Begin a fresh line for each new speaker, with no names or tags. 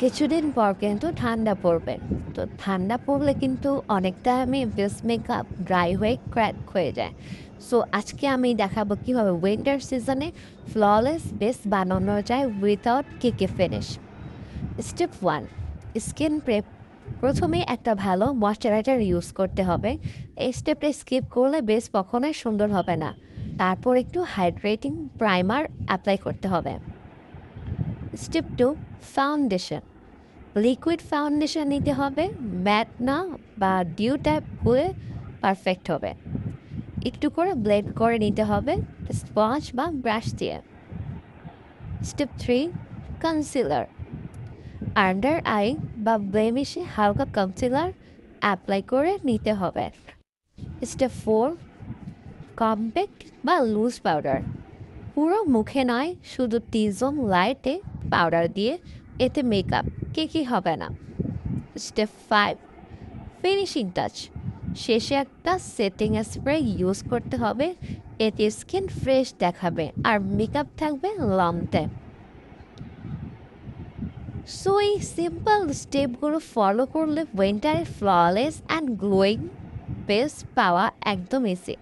কিছুদিন পর কিন্তু ঠান্ডা পড়বে। তো ঠান্ডা পড়লে কিন্তু অনেকটা আমি বেস মেকআপ ড্রাই হয়ে ক্র্যাক হয়ে যায়। সো আজকে আমি দেখাবো কীভাবে উইন্টার সিজনে ফ্ললেস বেস বানানো যায় উইথাউট কেকে ফিনিশ। Step 1, skin prep. প্রথমে একটা ভালো ময়শ্চারাইজার ইউজ করতে হবে। এই স্টেপটা স্কিপ করলে বেস কখনোই সুন্দর হবে না। তারপর একটু হাইড্রেটিং প্রাইমার অ্যাপ্লাই করতে হবে। Step 2, foundation. লিকুইড ফাউন্ডেশন নিতে হবে, ম্যাট না বা ডিউ টাইপ হয়ে পারফেক্ট হবে। একটু করে ব্লেন্ড করে নিতে হবে স্পঞ্জ বা ব্রাশ দিয়ে। Step 3, concealer. আন্ডার আই বা ব্লেমিশে হালকা কনসিলার অ্যাপ্লাই করে নিতে হবে। স্টেপ 4, কম্প্যাক্ট বা লুজ পাউডার। পুরো মুখে নয়, শুধু টিজম লাইটে পাউডার দিয়ে, এতে মেকআপ কেকি হবে না। Step 5, finishing touch. শেষে একটা সেটিং স্প্রে ইউজ করতে হবে, এতে স্কিন ফ্রেশ দেখাবে আর মেকআপ থাকবে লং টাইম। সো এই সিম্পল স্টেপগুলো ফলো করলে উইন্টারে ফ্ললেস অ্যান্ড গ্লোয়িং বেস পাওয়া একদম ইজি।